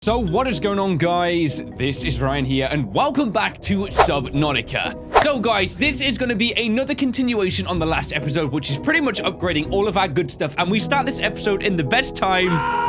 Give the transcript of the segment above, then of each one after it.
So what is going on, guys? This is Ryan here and welcome back to Subnautica. So guys, this is going to be another continuation on the last episode, which is pretty much upgrading all of our good stuff, and we start this episode in the best time,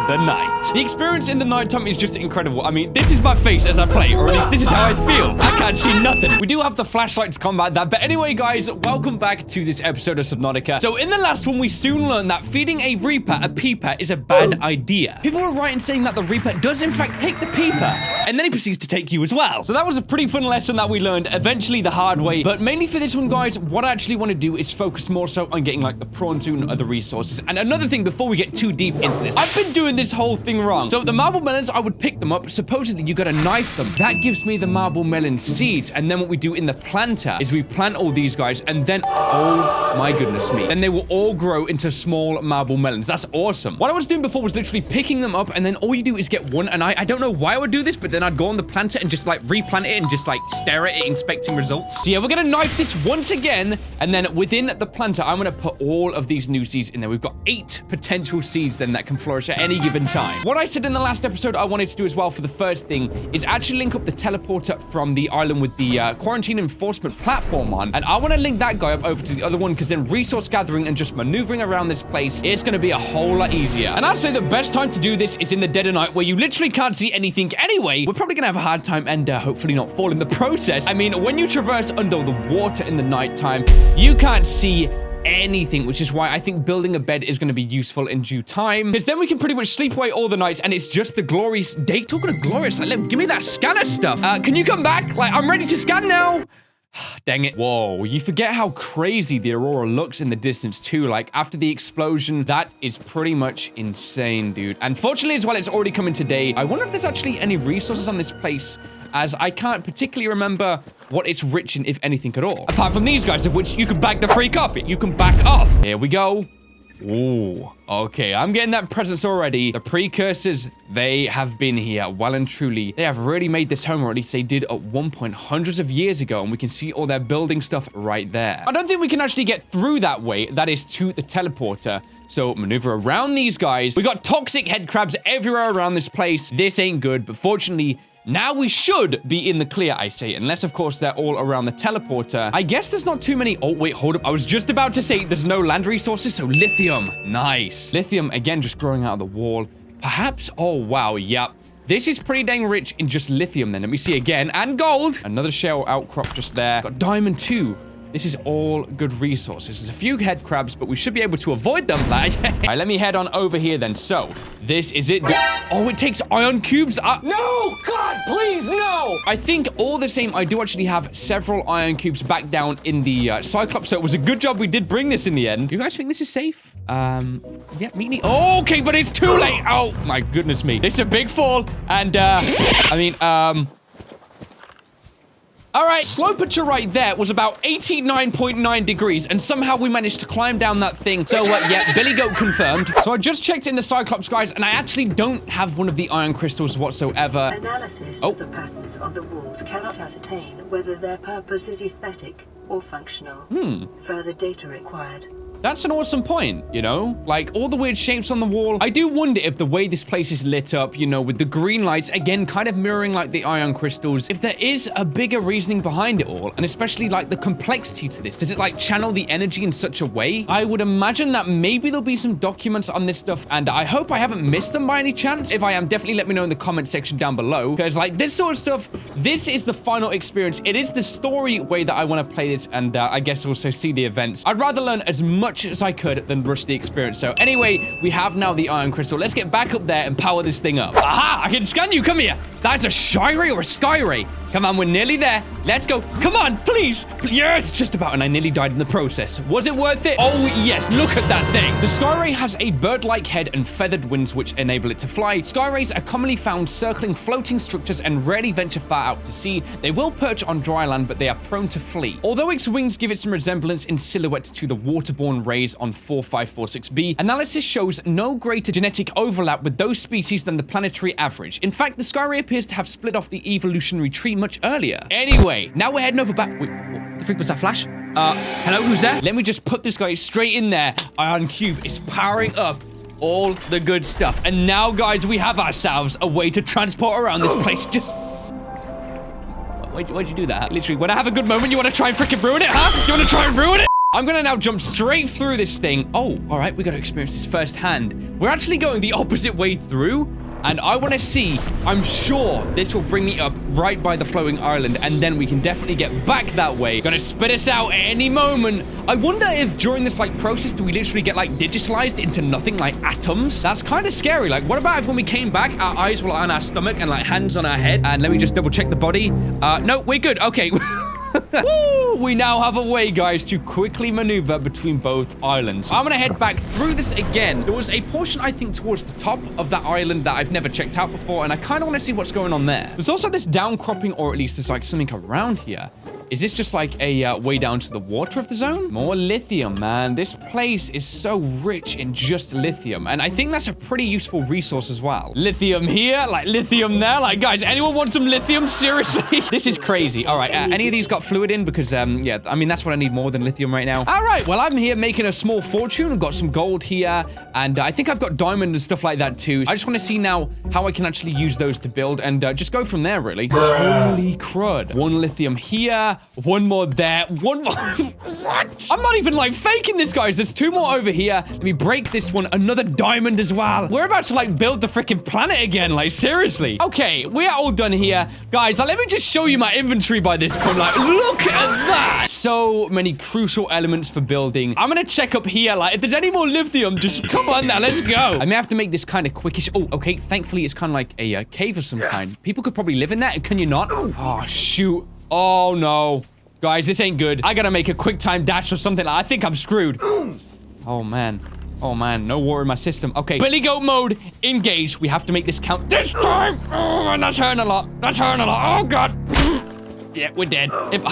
the night. The experience in the nighttime is just incredible. I mean, this is my face as I play, or at least this is how I feel. I can't see nothing. We do have the flashlight to combat that, but anyway guys, welcome back to this episode of Subnautica. So in the last one, we soon learned that feeding a Reaper a peeper is a bad idea. People were right in saying that the Reaper does in fact take the peeper, and then he proceeds to take you as well. So that was a pretty fun lesson that we learned eventually the hard way, but mainly for this one, guys, what I actually want to do is focus more so on getting like the prawn tune and other resources. And another thing before we get too deep into this, I've been doing this whole thing wrong. So the marble melons, I would pick them up. Supposedly you gotta knife them. That gives me the marble melon seeds, and then what we do in the planter is we plant all these guys, and then oh my goodness me, then they will all grow into small marble melons. That's awesome. What I was doing before was literally picking them up, and then all you do is get one, and I don't know why I would do this, but then I'd go on the planter and just like replant it and just like stare at it, inspecting results. So yeah, we're gonna knife this once again, and then within the planter, I'm gonna put all of these new seeds in there. We've got 8 potential seeds then that can flourish at any given time. What I said in the last episode I wanted to do as well for the first thing is actually link up the teleporter from the island with the quarantine enforcement platform on, and I want to link that guy up over to the other one, because then resource gathering and just maneuvering around this place is going to be a whole lot easier. And I'd say the best time to do this is in the dead of night, where you literally can't see anything anyway. We're probably gonna have a hard time and hopefully not fall in the process. I mean, when you traverse under the water in the nighttime, you can't see anything, which is why I think building a bed is going to be useful in due time, because then we can pretty much sleep away all the nights, and it's just the glorious day. Talking of glorious, like, give me that scanner stuff. Can you come back? Like, I'm ready to scan now. Dang it. Whoa, you forget how crazy the aurora looks in the distance too. Like, after the explosion, that is pretty much insane, dude. Unfortunately as well, it's already coming today. I wonder if there's actually any resources on this place, as I can't particularly remember what it's rich in, if anything at all. Apart from these guys, of which you can back the freak off it. You can back off. Here we go. Ooh, okay, I'm getting that presence already. The precursors, they have been here well and truly. They have really made this home, or at least they did at one point hundreds of years ago, and we can see all their building stuff right there. I don't think we can actually get through that way. That is to the teleporter. So maneuver around these guys. We got toxic head crabs everywhere around this place. This ain't good, but fortunately, now we should be in the clear, I say, unless, of course, they're all around the teleporter. I guess there's not too many. Oh, wait, hold up. I was just about to say there's no land resources, so lithium. Nice. Lithium, again, just growing out of the wall. Perhaps, oh, wow, yep. This is pretty dang rich in just lithium, then. Let me see again. And gold. Another shell outcrop just there. Got diamond, too. This is all good resources. There's a few head crabs, but we should be able to avoid them. All right, let me head on over here then. So, this is it. Oh, it takes iron cubes. No! God, please, no! I think all the same, I do actually have several iron cubes back down in the Cyclops, so it was a good job we did bring this in the end. You guys think this is safe? Yeah, me neither. Oh, okay, but it's too late. Oh, my goodness me. This is a big fall, and, all right, slopature right there was about 89.9 degrees, and somehow we managed to climb down that thing. So, yeah, Billy Goat confirmed. So I just checked in the Cyclops, guys, and I actually don't have one of the iron crystals whatsoever. Analysis of the patterns on the walls cannot ascertain whether their purpose is aesthetic or functional. Further data required. That's an awesome point, you know? Like, all the weird shapes on the wall. I do wonder if the way this place is lit up, you know, with the green lights, again, kind of mirroring, like, the iron crystals, if there is a bigger reasoning behind it all, and especially, like, the complexity to this. Does it, like, channel the energy in such a way? I would imagine that maybe there'll be some documents on this stuff, and I hope I haven't missed them by any chance. If I am, definitely let me know in the comment section down below, because, like, this sort of stuff, this is the final experience. It is the story way that I want to play this, and I guess also see the events. I'd rather learn as much as I could than rush the experience. So anyway, we have now the iron crystal. Let's get back up there and power this thing up. Aha! I can scan you. Come here. That's a shy ray or a sky ray. Come on, we're nearly there. Let's go. Come on, please. Yes, just about, and I nearly died in the process. Was it worth it? Oh, yes, look at that thing. The sky ray has a bird-like head and feathered wings which enable it to fly. Sky rays are commonly found circling floating structures and rarely venture far out to sea. They will perch on dry land, but they are prone to flee. Although its wings give it some resemblance in silhouette to the waterborne rays on 4546b, analysis shows no greater genetic overlap with those species than the planetary average. In fact, the sky ray appears to have split off the evolutionary tree much earlier. Anyway, now we're heading over back. Wait, what the freak was that flash? Hello, who's there? Let me just put this guy straight in there. Iron cube is powering up. all the good stuff. And now, guys, we have ourselves a way to transport around this place. Just... Why'd you do that? Literally, when I have a good moment, you want to try and freaking ruin it, huh? You want to try and ruin it? I'm gonna now jump straight through this thing. Oh, all right, we gotta experience this firsthand. We're actually going the opposite way through, and I want to see. I'm sure this will bring me up right by the floating island, and then we can definitely get back that way. Gonna spit us out at any moment. I wonder if during this like process, do we literally get like digitalized into nothing, like atoms? That's kind of scary. Like, what about if when we came back, our eyes were on our stomach and like hands on our head? And let me just double check the body. No, we're good. Okay. Woo! We now have a way, guys, to quickly maneuver between both islands. I'm gonna head back through this again. There was a portion, I think, towards the top of that island that I've never checked out before, and I kind of want to see what's going on there. There's also this downcropping, or at least there's like something around here. Is this just like a way down to the water of the zone? More lithium, man. This place is so rich in just lithium, and I think that's a pretty useful resource as well. Lithium here, like lithium there. Like, guys, anyone want some lithium? Seriously? This is crazy. All right, any of these got fluid in? Because, yeah, I mean, that's what I need more than lithium right now. All right, well, I'm here making a small fortune. I've got some gold here, and I think I've got diamond and stuff like that too. I just want to see now how I can actually use those to build and just go from there, really. Holy crud. One lithium here. One more there. One more. What? I'm not even like faking this, guys. There's two more over here. Let me break this one. Another diamond as well. We're about to like build the freaking planet again. Like, seriously. Okay, we are all done here. Guys, let me just show you my inventory by this point. Like, look at that. So many crucial elements for building. I'm gonna check up here. Like, if there's any more lithium, just come on now. Let's go. I may have to make this kind of quickish. Oh, okay. Thankfully, it's kind of like a cave of some kind. People could probably live in that. Can you not? Oh, shoot. Oh, no. Guys, this ain't good. I gotta make a quick time dash or something. I think I'm screwed. Oh, man. Oh, man. No water in my system. Okay. Billy Goat mode. Engaged. We have to make this count this time. Oh, man. That's hurting a lot. That's hurting a lot. Oh, God. Yeah, we're dead. If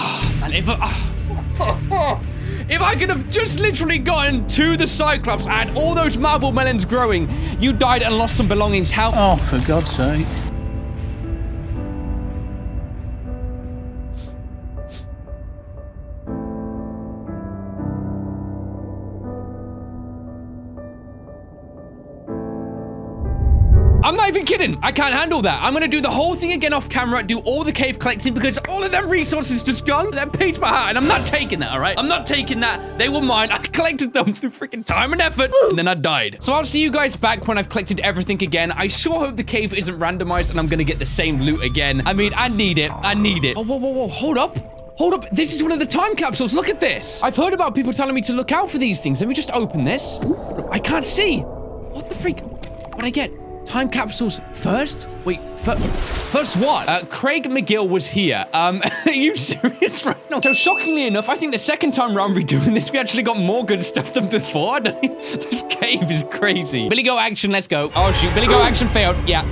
I could have just literally gotten to the Cyclops and all those marble melons growing, you died and lost some belongings. How? Oh, for God's sake. I'm not even kidding. I can't handle that. I'm gonna do the whole thing again off camera, do all the cave collecting because all of them resources just gone. That paid my heart, and I'm not taking that, all right? I'm not taking that. They were mine. I collected them through freaking time and effort, and then I died. So I'll see you guys back when I've collected everything again. I sure hope the cave isn't randomized and I'm gonna get the same loot again. I mean, I need it. I need it. Oh, whoa, whoa, whoa. Hold up. Hold up. This is one of the time capsules. Look at this. I've heard about people telling me to look out for these things. Let me just open this. I can't see. What the freak? What'd I get? Time capsules first? Wait, first what? Craig McGill was here. Are you serious right now? So shockingly enough, I think the second time round redoing this, we actually got more good stuff than before. This cave is crazy. Billy Go action, let's go. Oh shoot, Billy Go action failed. Yeah,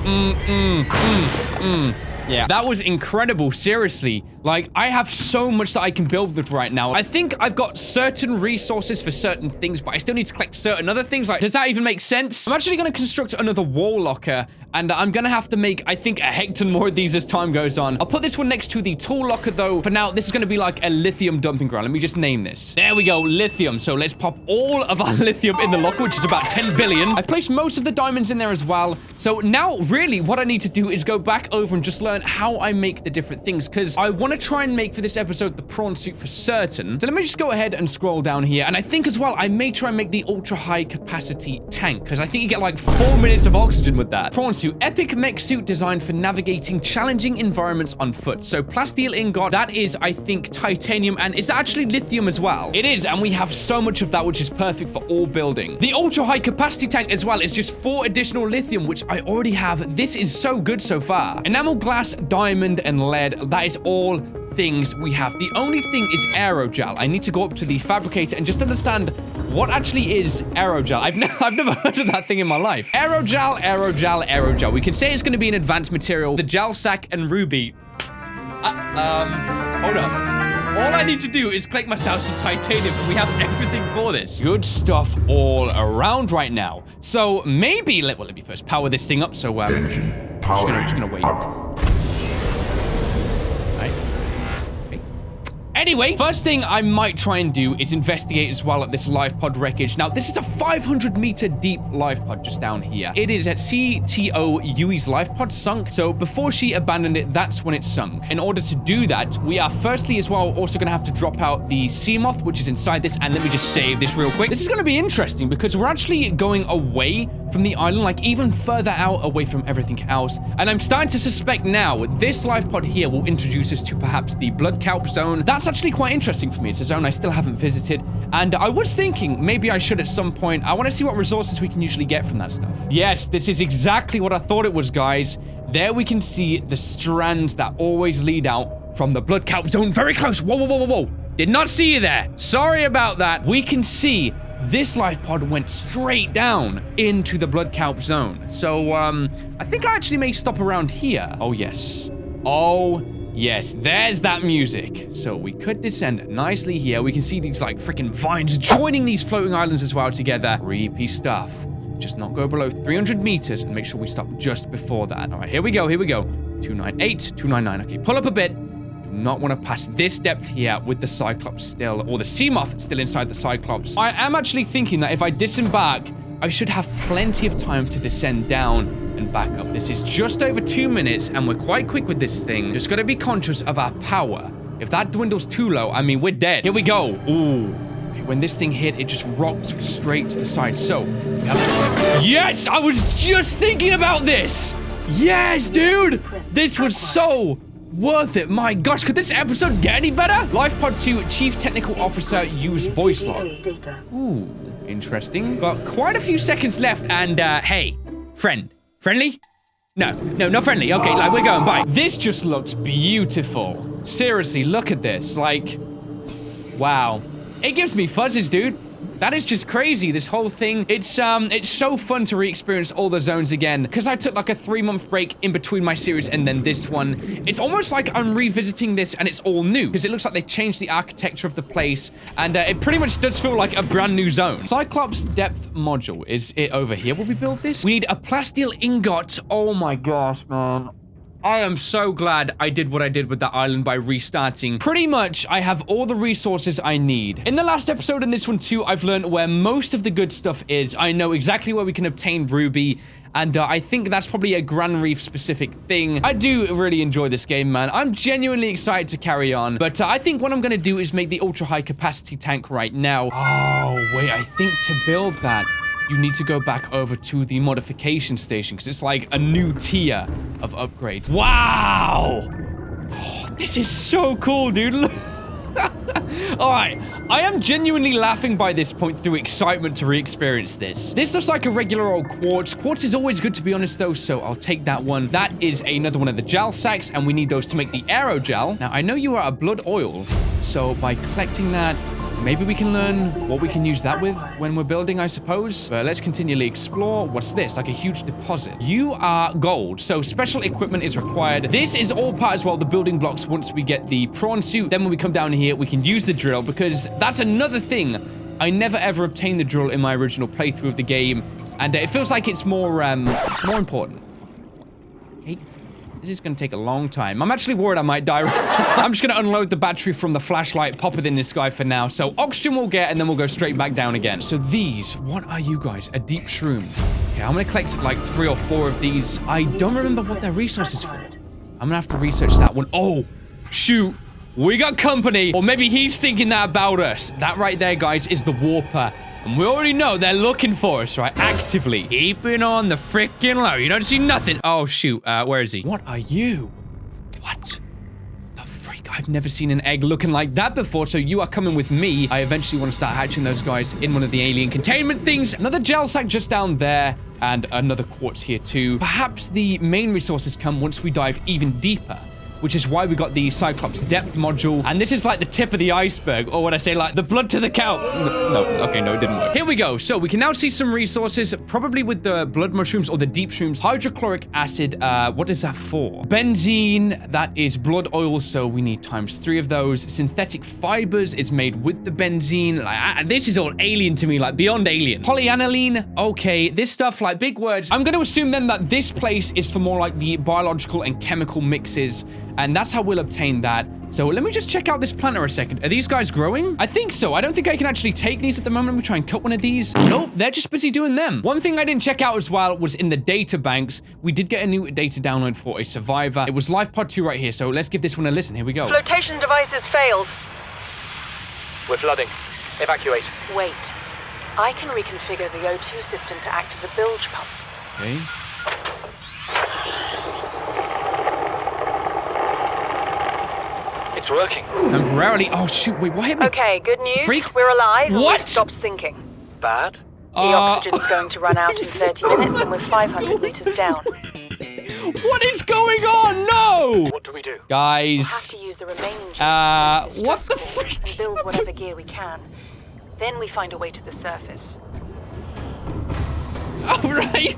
yeah, that was incredible, seriously. Like, I have so much that I can build with right now. I think I've got certain resources for certain things, but I still need to collect certain other things. Like, does that even make sense? I'm actually going to construct another wall locker, and I'm going to have to make, I think, a hecton more of these as time goes on. I'll put this one next to the tool locker, though. For now, this is going to be like a lithium dumping ground. Let me just name this. There we go, lithium. So let's pop all of our lithium in the locker, which is about 10 billion. I've placed most of the diamonds in there as well. So now, really, what I need to do is go back over and just learn how I make the different things, because I want to try and make for this episode the prawn suit for certain. So let me just go ahead and scroll down here, and I think as well I may try and make the ultra high capacity tank, because I think you get like 4 minutes of oxygen with that. Prawn suit, epic mech suit designed for navigating challenging environments on foot. So plasteel ingot, that is I think titanium, and is that actually lithium as well? It is, and we have so much of that, which is perfect for all building. The ultra high capacity tank as well is just 4 additional lithium, which I already have. This is so good so far. Enamel glass, diamond, and lead, that is all things we have. The only thing is aerogel. I need to go up to the fabricator and just understand what actually is aerogel. I've never heard of that thing in my life. Aerogel, aerogel, aerogel. We can say it's going to be an advanced material. The gel sack and ruby. Hold up. All I need to do is collect myself some titanium, and we have everything for this. Good stuff all around right now. So maybe, let me first power this thing up. So, just gonna wait. Anyway, first thing I might try and do is investigate as well at this lifepod wreckage. Now, this is a 500-meter deep lifepod just down here. It is at CTO Yui's lifepod sunk. So before she abandoned it, that's when it sunk. In order to do that, we are firstly as well also going to have to drop out the sea moth, which is inside this. And let me just save this real quick. This is going to be interesting because we're actually going away from the island, like even further out away from everything else. And I'm starting to suspect now this lifepod here will introduce us to perhaps the blood kelp zone. That's actually quite interesting for me. It's a zone I still haven't visited. And I was thinking maybe I should at some point. I want to see what resources we can usually get from that stuff. Yes, this is exactly what I thought it was, guys. There we can see the strands that always lead out from the blood kelp zone. Very close. Whoa, whoa, whoa, whoa, whoa. Did not see you there. Sorry about that. We can see this lifepod went straight down into the blood kelp zone. So, I think I actually may stop around here. Oh, yes. Oh, yes. There's that music. So we could descend nicely here. We can see these, like, freaking vines joining these floating islands as well together. Creepy stuff. Just not go below 300 meters and make sure we stop just before that. All right, here we go. Here we go. 298, 299. Okay, pull up a bit. Do not want to pass this depth here with the Cyclops still, or the sea moth still inside the Cyclops. I am actually thinking that if I disembark, I should have plenty of time to descend down and back up. This is just over 2 minutes, and we're quite quick with this thing. Just got to be conscious of our power. If that dwindles too low, I mean, we're dead. Here we go. Ooh. Okay, when this thing hit, it just rocked straight to the side. So, yes, I was just thinking about this. Yes, dude. This was so worth it. My gosh, could this episode get any better? Lifepod 2 Chief Technical Officer use voice log. Ooh, interesting. Got quite a few seconds left, and hey, friendly? No, not friendly. Okay, like we're going by. This just looks beautiful. Seriously, look at this. Like, wow. It gives me fuzzes, dude. That is just crazy, this whole thing. It's so fun to re-experience all the zones again, because I took like a 3-month break in between my series and then this one. It's almost like I'm revisiting this and it's all new, because it looks like they changed the architecture of the place, and it pretty much does feel like a brand new zone. Cyclops depth module. Is it over here where we build this? We need a plasteel ingot. Oh my gosh, man. I am so glad I did what I did with that island by restarting. Pretty much, I have all the resources I need. In the last episode and this one too, I've learned where most of the good stuff is. I know exactly where we can obtain ruby, and I think that's probably a Grand Reef specific thing. I do really enjoy this game, man. I'm genuinely excited to carry on, but I think what I'm going to do is make the ultra high capacity tank right now. Oh, wait, I think to build that, you need to go back over to the modification station because it's like a new tier of upgrades. Wow! Oh, this is so cool, dude. All right, I am genuinely laughing by this point through excitement to re-experience this. This looks like a regular old quartz. Quartz is always good, to be honest, though, so I'll take that one. That is another one of the gel sacks, and we need those to make the aerogel. Now, I know you are a blood oil, so by collecting that, maybe we can learn what we can use that with when we're building, I suppose. But let's continually explore. What's this? Like a huge deposit. You are gold, so special equipment is required. This is all part as well, the building blocks once we get the prawn suit. Then when we come down here, we can use the drill, because that's another thing. I never ever obtained the drill in my original playthrough of the game, and it feels like it's more important. Okay. This is going to take a long time. I'm actually worried I might die. I'm just going to unload the battery from the flashlight, pop it in this guy for now. So oxygen we'll get, and then we'll go straight back down again. So these, what are you guys? A deep shroom. Okay, I'm going to collect like 3 or 4 of these. I don't remember what their resources for. I'm going to have to research that one. Oh, shoot. We got company. Or maybe he's thinking that about us. That right there, guys, is the warper. And we already know they're looking for us, right? Actively. Keeping on the freaking low. You don't see nothing. Oh, shoot. Where is he? What are you? What the freak? I've never seen an egg looking like that before, so you are coming with me. I eventually want to start hatching those guys in one of the alien containment things. Another gel sack just down there, and another quartz here too. Perhaps the main resources come once we dive even deeper, which is why we got the Cyclops depth module. And this is like the tip of the iceberg, or what I say, like the blood to the cow. No, okay, no, it didn't work. Here we go. So we can now see some resources, probably with the blood mushrooms or the deep shrooms. Hydrochloric acid, what is that for? Benzene, that is blood oil, so we need ×3 of those. Synthetic fibers is made with the benzene. This is all alien to me, like beyond alien. Polyaniline, okay, this stuff, like big words. I'm going to assume then that this place is for more like the biological and chemical mixes. and that's how we'll obtain that. So let me just check out this planter a second. Are these guys growing? I think so. I don't think I can actually take these at the moment. Let me try and cut one of these. Nope, they're just busy doing them. One thing I didn't check out as well was in the data banks. We did get a new data download for a survivor. It was lifepod 2 right here, so let's give this one a listen. Here we go. Flotation devices failed. We're flooding. Evacuate. Wait. I can reconfigure the O2 system to act as a bilge pump. Okay. It's working. Temporarily. Oh, shoot. Wait, what hit me? Okay, good news. Freak. We're alive. And What? we've stopped sinking. Bad? The oxygen's going to run out in 30 minutes and we're 500 meters down. What is going on? No! What do we do? We'll have Guys. to use the remaining jets to What the distress frick? and build whatever gear we can. Then we find a way to the surface. All right.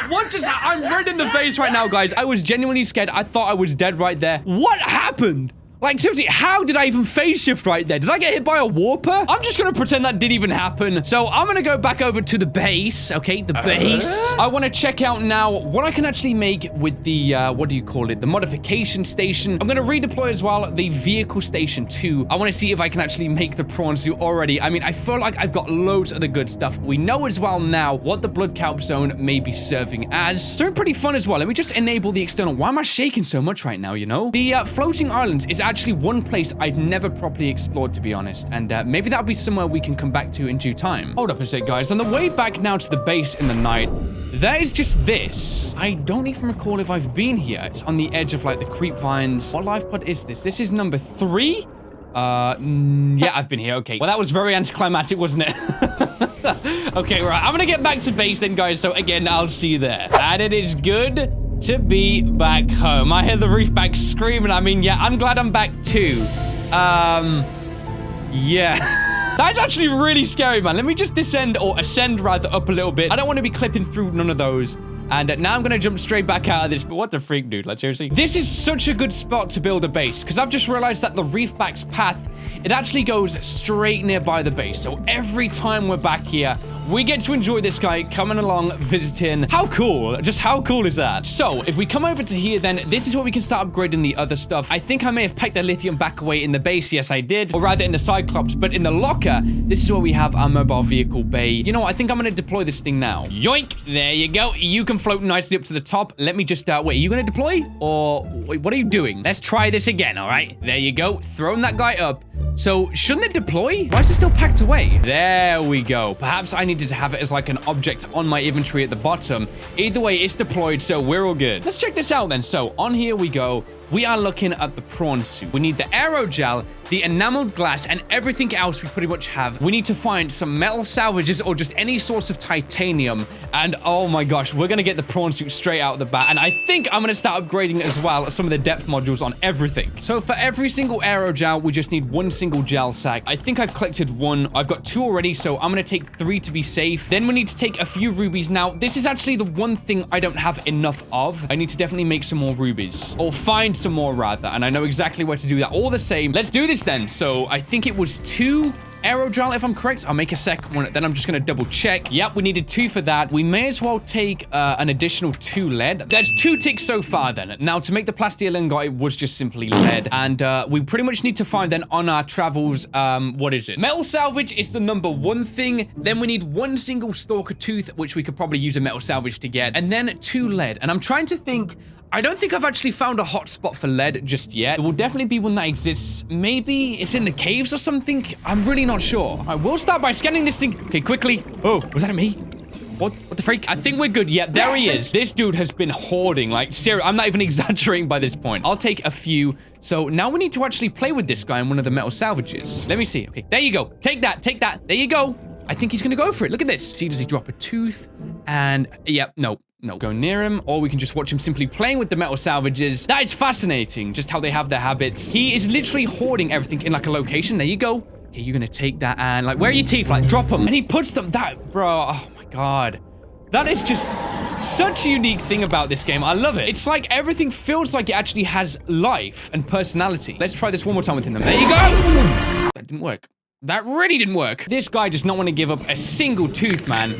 What just I'm red in the face right now, guys. I was genuinely scared. I thought I was dead right there. What happened? Like, seriously, how did I even phase shift right there? Did I get hit by a warper? I'm just gonna pretend that didn't even happen. So I'm gonna go back over to the base, okay? The base. I wanna check out now what I can actually make with the, what do you call it? The modification station. I'm gonna redeploy as well the vehicle station too. I wanna see if I can actually make the prawn suit already. I mean, I feel like I've got loads of the good stuff. We know as well now what the blood kelp zone may be serving as. Something pretty fun as well. Let me just enable the external. Why am I shaking so much right now, you know? The floating islands is actually one place I've never properly explored, to be honest, and maybe that'll be somewhere we can come back to in due time. Hold up a sec, guys. On the way back now to the base in the night, there is just this. I don't even recall if I've been here. It's on the edge of like the creep vines. What life pod is this? This is number 3? Yeah, I've been here. Okay. Well, that was very anticlimactic, wasn't it? Okay, right. I'm gonna get back to base then, guys. So again, I'll see you there. And it is good to be back home. I hear the reef back screaming. I mean, yeah, I'm glad I'm back too. Yeah. That's actually really scary, man. Let me just descend, or ascend rather, up a little bit. I don't want to be clipping through none of those. And now I'm going to jump straight back out of this. But what the freak, dude? Like, seriously? This is such a good spot to build a base, because I've just realized that the reefback's path, it actually goes straight nearby the base. So every time we're back here, we get to enjoy this guy coming along, visiting. How cool. Just how cool is that? So if we come over to here, then this is where we can start upgrading the other stuff. I think I may have packed the lithium back away in the base. Yes, I did. Or rather in the Cyclops. But in the locker, this is where we have our mobile vehicle bay. You know what? I think I'm going to deploy this thing now. Yoink. There you go. You can float nicely up to the top. Let me just, wait, are you going to deploy? Or wait, what are you doing? Let's try this again, all right? There you go. Throwing that guy up. So shouldn't it deploy? Why is it still packed away? There we go. Perhaps I needed to have it as like an object on my inventory at the bottom. Either way, it's deployed, so we're all good. Let's check this out then. So on here we go. We are looking at the prawn suit. We need the aerogel, the enameled glass, and everything else we pretty much have. We need to find some metal salvages or just any source of titanium. And oh my gosh, we're gonna get the prawn suit straight out of the bat. And I think I'm gonna start upgrading as well some of the depth modules on everything. So for every single aerogel, we just need one single gel sack. I think I've collected 1. I've got 2 already, so I'm gonna take 3 to be safe. Then we need to take a few rubies. Now, this is actually the one thing I don't have enough of. I need to definitely make some more rubies, or find some more rather, and I know exactly where to do that. All the same, let's do this then. So I think it was 2 aerogel, if I'm correct. I'll make a second one, then I'm just gonna double check. Yep, we needed 2 for that. We may as well take an additional 2 lead. There's 2 ticks so far then. Now to make the plasteel it was just simply lead, and we pretty much need to find then on our travels, what is it? Metal salvage is the number 1 thing. Then we need 1 single stalker tooth, which we could probably use a metal salvage to get, and then 2 lead. And I'm trying to think, I don't think I've actually found a hot spot for lead just yet. There will definitely be one that exists. Maybe it's in the caves or something. I'm really not sure. I will start by scanning this thing. Okay, quickly. Oh, was that me? What the freak? I think we're good. Yep, there he is. This dude has been hoarding. Like, seriously, I'm not even exaggerating by this point. I'll take a few. So now we need to actually play with this guy in one of the metal salvages. Let me see. Okay, there you go. Take that. Take that. There you go. I think he's going to go for it. Look at this. See, does he drop a tooth? And, yep, no. No, go near him, or we can just watch him simply playing with the metal salvages. That is fascinating, just how they have their habits. He is literally hoarding everything in like a location. There you go. Okay, you're gonna take that and like, where are your teeth? Like, drop them. And he puts them, bro, oh my God. That is just such a unique thing about this game. I love it. It's like everything feels like it actually has life and personality. Let's try this one more time with him. There you go. That didn't work. That really didn't work. This guy does not want to give up a single tooth, man.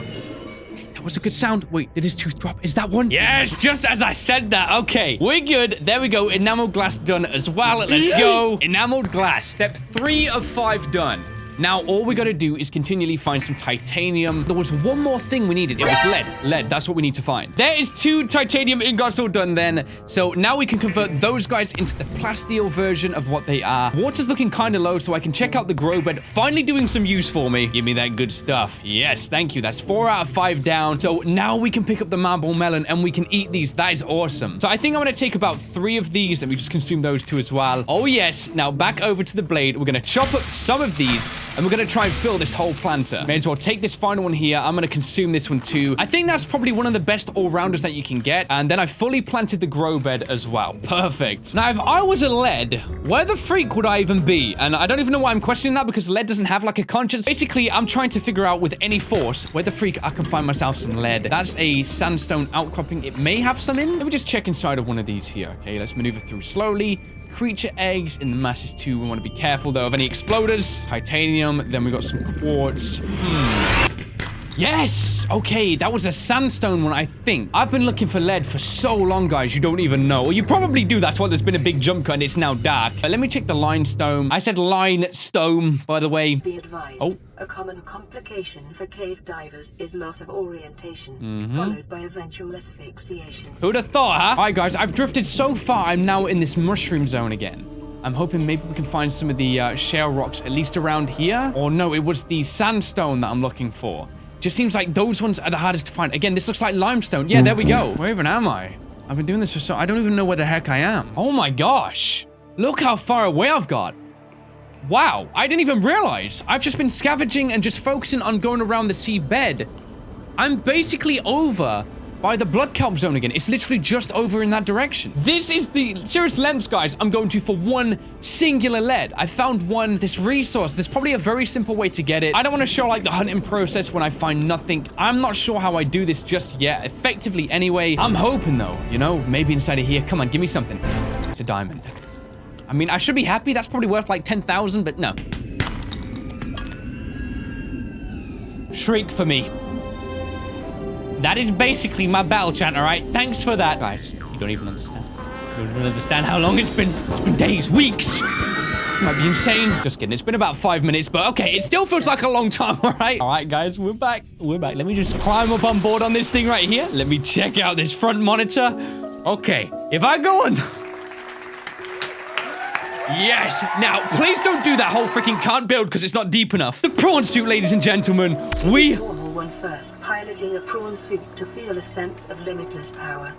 That was a good sound. Wait, did his tooth drop? Is that one? Yes, just as I said that. Okay, we're good. There we go. Enameled glass done as well. Let's go. Enameled glass. Step 3 of 5 done. Now, all we got to do is continually find some titanium. There was one more thing we needed. It was lead. Lead, that's what we need to find. There is 2 titanium ingots all done then. So now we can convert those guys into the plasteel version of what they are. Water's looking kind of low, so I can check out the grow bed. Finally doing some use for me. Give me that good stuff. Yes, thank you. That's 4 out of 5 down. So now we can pick up the marble melon and we can eat these. That is awesome. So I think I'm going to take about 3 of these and we just consume those 2 as well. Oh, yes. Now back over to the blade. We're going to chop up some of these. And we're going to try and fill this whole planter. May as well take this final one here. I'm going to consume this one too. I think that's probably one of the best all-rounders that you can get. And then I fully planted the grow bed as well. Perfect. Now, if I was a lead, where the freak would I even be? And I don't even know why I'm questioning that because lead doesn't have like a conscience. Basically, I'm trying to figure out with any force where the freak I can find myself some lead. That's a sandstone outcropping. It may have some in. Let me just check inside of one of these here. Okay, let's maneuver through slowly. Creature eggs in the masses too. We want to be careful though of any exploders. Titanium. Then we got some quartz. Yes! Okay, that was a sandstone one, I think. I've been looking for lead for so long, guys, you don't even know. Well, you probably do. That's why there's been a big jump cut and it's now dark. Let me check the limestone. I said limestone, by the way. Be advised, a common complication for cave divers is loss of orientation, followed by eventual asphyxiation. Who'd have thought, huh? All right, guys, I've drifted so far, I'm now in this mushroom zone again. I'm hoping maybe we can find some of the shale rocks, at least around here. Or no, it was the sandstone that I'm looking for. Just seems like those ones are the hardest to find. Again, this looks like limestone. Yeah, there we go. Where even am I? I've been doing this for so... I don't even know where the heck I am. Oh my gosh. Look how far away I've got. Wow, I didn't even realize. I've just been scavenging and just focusing on going around the seabed. I'm basically over by the blood kelp zone again. It's literally just over in that direction. This is the serious lengths, guys, I'm going to for one singular lead. I found this resource. There's probably a very simple way to get it. I don't want to show like the hunting process when I find nothing. I'm not sure how I do this just yet. Effectively anyway. I'm hoping though, you know, maybe inside of here. Come on, give me something. It's a diamond. I mean, I should be happy. That's probably worth like 10,000, but no. Shriek for me. That is basically my battle chant, all right? Thanks for that. Guys, you don't even understand. You don't even understand how long it's been. It's been days, weeks. Might be insane. Just kidding. It's been about 5 minutes, but okay. It still feels like a long time, all right? All right, guys, we're back. We're back. Let me just climb up on board on this thing right here. Let me check out this front monitor. Okay, if I go on... Yes. Now, please don't do that whole freaking can't build because it's not deep enough. The prawn suit, ladies and gentlemen. Normal one first, piloting a prawn suit to feel a sense of limitless power.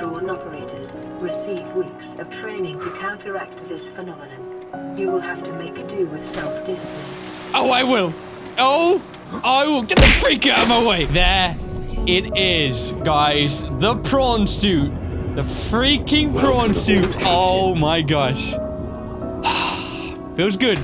Prawn operators receive weeks of training to counteract this phenomenon. You will have to make do with self-discipline. Oh, I will. Oh, I will. Get the freak out of my way. There it is, guys. The prawn suit. The freaking prawn suit. Oh, my gosh. Feels good.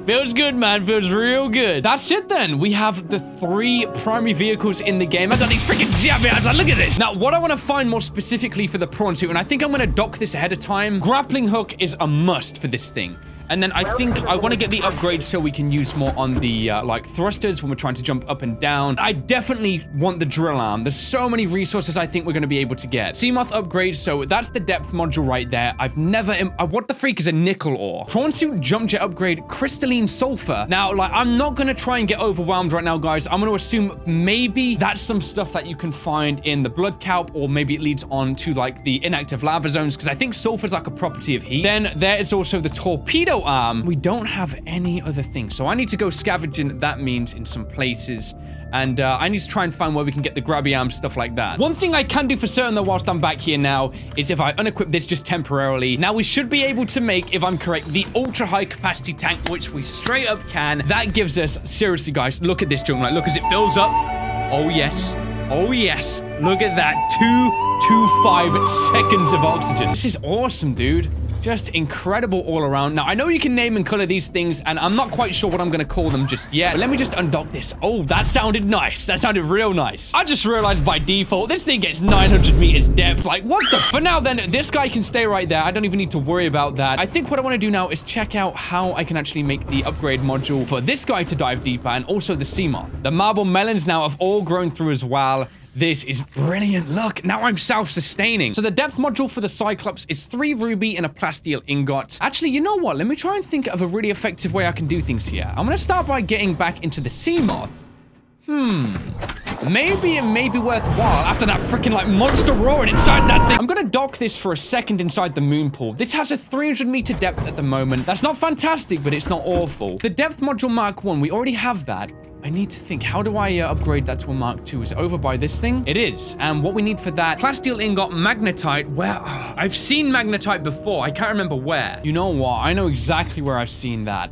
Feels good, man. Feels real good. That's it then. We have the 3 primary vehicles in the game. I got these freaking jabs. Look at this. Now, what I want to find more specifically for the prawn suit, and I think I'm going to dock this ahead of time. Grappling hook is a must for this thing. And then I think I want to get the upgrade so we can use more on the, like, thrusters when we're trying to jump up and down. I definitely want the drill arm. There's so many resources I think we're going to be able to get. Seamoth upgrade, so that's the depth module right there. I've never... what the freak is a nickel ore? Prawn suit jump jet upgrade, crystalline sulfur. Now, like, I'm not going to try and get overwhelmed right now, guys. I'm going to assume maybe that's some stuff that you can find in the blood kelp, or maybe it leads on to, like, the inactive lava zones, because I think sulfur is like a property of heat. Then there is also the torpedo arm. We don't have any other things, so I need to go scavenging, that means, in some places, and I need to try and find where we can get the grabby arm, stuff like that. One thing I can do for certain though whilst I'm back here now is if I unequip this just temporarily. Now we should be able to make, if I'm correct, the ultra high capacity tank, which we straight up can. That gives us, seriously guys, look at this junk, like, look as it fills up. Oh yes. Oh yes. Look at that. 225 seconds of oxygen. This is awesome, dude. Just incredible all around. Now, I know you can name and color these things, and I'm not quite sure what I'm going to call them just yet. But let me just undock this. Oh, that sounded nice. That sounded real nice. I just realized by default, this thing gets 900 meters depth. Like, what the... For now, then, this guy can stay right there. I don't even need to worry about that. I think what I want to do now is check out how I can actually make the upgrade module for this guy to dive deeper, and also the Seamoth. The marble melons now have all grown through as well. This is brilliant. Look, now I'm self-sustaining. So the depth module for the Cyclops is 3 ruby and a plasteel ingot. Actually, you know what? Let me try and think of a really effective way I can do things here. I'm going to start by getting back into the sea moth. Maybe it may be worthwhile after that freaking like monster roaring inside that thing. I'm gonna dock this for a second inside the moon pool. This has a 300-meter depth at the moment. That's not fantastic, but it's not awful. The depth module Mark 1, we already have that. I need to think, how do I upgrade that to a Mark 2? Is it over by this thing? It is. And what we need for that, plasteel ingot, magnetite. Where? I've seen magnetite before. I can't remember where. You know what? I know exactly where I've seen that.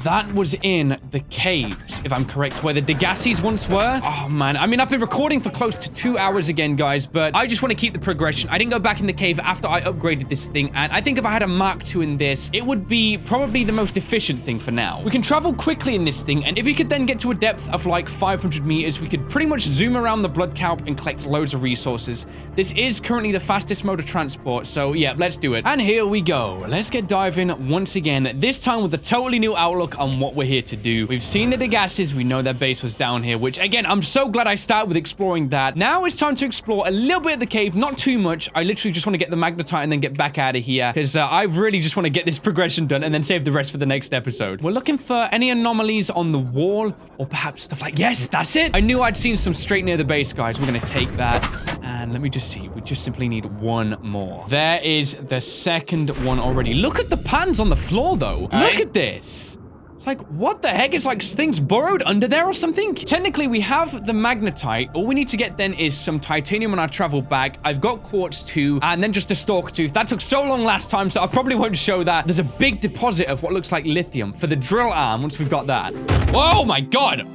That was in the caves, if I'm correct, where the Degassis once were. Oh, man. I mean, I've been recording for close to 2 hours again, guys, but I just want to keep the progression. I didn't go back in the cave after I upgraded this thing, and I think if I had a Mark II in this, it would be probably the most efficient thing for now. We can travel quickly in this thing, and if we could then get to a depth of like 500 meters, we could pretty much zoom around the blood kelp and collect loads of resources. This is currently the fastest mode of transport, so yeah, let's do it. And here we go. Let's get diving once again, this time with a totally new outlook on what we're here to do. We've seen the Degassis. We know their base was down here, which again, I'm so glad I started with exploring that. Now it's time to explore a little bit of the cave, not too much. I literally just want to get the magnetite and then get back out of here because I really just want to get this progression done and then save the rest for the next episode. We're looking for any anomalies on the wall or perhaps stuff like, yes, that's it. I knew I'd seen some straight near the base, guys. We're going to take that. And let me just see. We just simply need one more. There is the second one already. Look at the pans on the floor, though. Look at this. It's like, what the heck? It's like things burrowed under there or something. Technically, we have the magnetite. All we need to get then is some titanium on our travel back. I've got quartz too, and then just a stalk tooth. That took so long last time, so I probably won't show that. There's a big deposit of what looks like lithium for the drill arm once we've got that. Oh my God.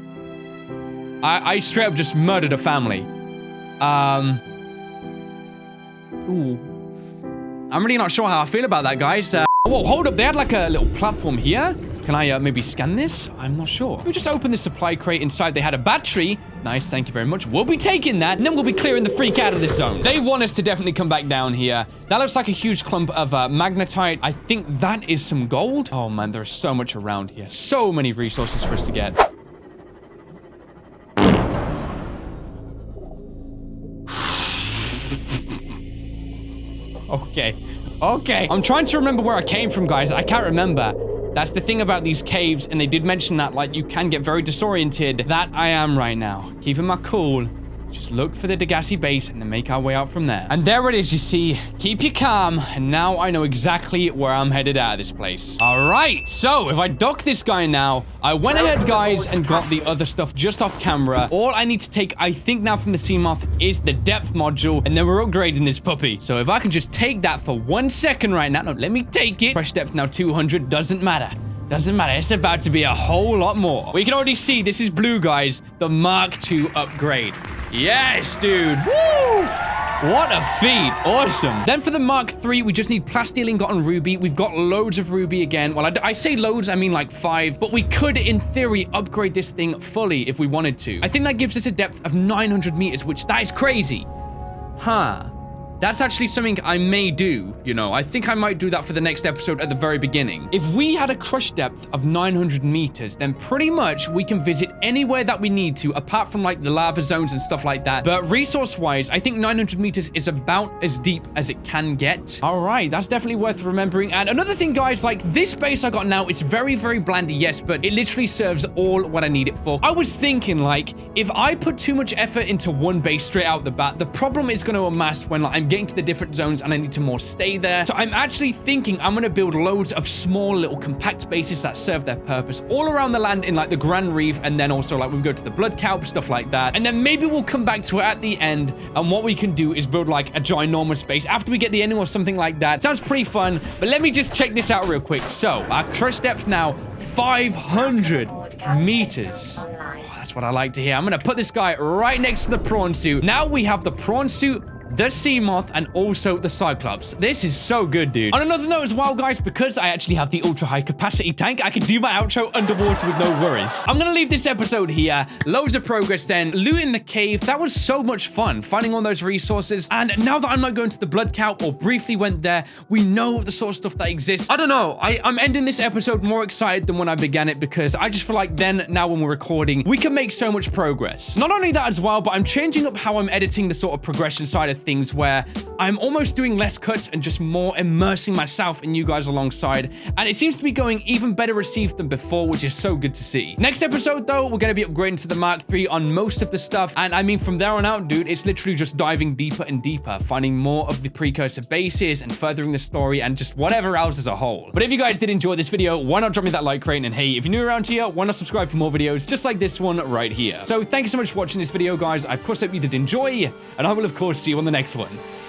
I straight up just murdered a family. Ooh. I'm really not sure how I feel about that, guys. Whoa, hold up. They had like a little platform here. Can I maybe scan this? I'm not sure. Let me just open the supply crate. Inside they had a battery. Nice, thank you very much. We'll be taking that, and then we'll be clearing the freak out of this zone. They want us to definitely come back down here. That looks like a huge clump of magnetite. I think that is some gold. Oh man, there's so much around here. So many resources for us to get. Okay. I'm trying to remember where I came from, guys. I can't remember. That's the thing about these caves, and they did mention that, like, you can get very disoriented. That I am right now. Keeping my cool. Just look for the Degassi base and then make our way out from there. And there it is, you see. Keep you calm. And now I know exactly where I'm headed out of this place. All right. So if I dock this guy now, I went ahead, guys, and got the other stuff just off camera. All I need to take, I think now from the sea moth, is the depth module. And then we're upgrading this puppy. So if I can just take that for 1 second right now. No, let me take it. Fresh depth now 200. Doesn't matter. Doesn't matter. It's about to be a whole lot more. We can already see this is blue, guys. The Mark II upgrade. Yes, dude. Woo! What a feat. Awesome. Then for the Mark III, we just need plasteel ingot and ruby. We've got loads of ruby again. Well, I say loads, I mean like 5. But we could, in theory, upgrade this thing fully if we wanted to. I think that gives us a depth of 900 meters, which that is crazy. Huh. That's actually something I may do, you know. I think I might do that for the next episode at the very beginning. If we had a crush depth of 900 meters, then pretty much we can visit anywhere that we need to, apart from like the lava zones and stuff like that. But resource-wise, I think 900 meters is about as deep as it can get. All right, that's definitely worth remembering. And another thing, guys, like this base I got now, it's very, very bland, yes, but it literally serves all what I need it for. I was thinking, like, if I put too much effort into one base straight out the bat, the problem is going to amass when like, I'm getting to the different zones and I need to more stay there. So I'm actually thinking I'm going to build loads of small little compact bases that serve their purpose all around the land in like the Grand Reef, and then also like we go to the Blood Kelp, stuff like that. And then maybe we'll come back to it at the end, and what we can do is build like a ginormous base after we get the ending or something like that. Sounds pretty fun, but let me just check this out real quick. So our crush depth now 500 meters. That's what I like to hear. I'm going to put this guy right next to the prawn suit. Now we have the prawn suit the sea moth, and also the cyclops. This is so good, dude. On another note as well, guys, because I actually have the ultra high capacity tank, I can do my outro underwater with no worries. I'm gonna leave this episode here. Loads of progress then. Looting the cave. That was so much fun, finding all those resources. And now that I'm not going to the blood cow or briefly went there, we know the sort of stuff that exists. I don't know. I'm ending this episode more excited than when I began it because I just feel like then, now when we're recording, we can make so much progress. Not only that as well, but I'm changing up how I'm editing the sort of progression side of things where I'm almost doing less cuts and just more immersing myself and you guys alongside. And it seems to be going even better received than before, which is so good to see. Next episode though, we're going to be upgrading to the Mark III on most of the stuff. And I mean, from there on out, dude, it's literally just diving deeper and deeper, finding more of the precursor bases and furthering the story and just whatever else as a whole. But if you guys did enjoy this video, why not drop me that like rate? And hey, if you're new around here, why not subscribe for more videos just like this one right here? So thank you so much for watching this video, guys. I of course hope you did enjoy, and I will of course see you on the next one.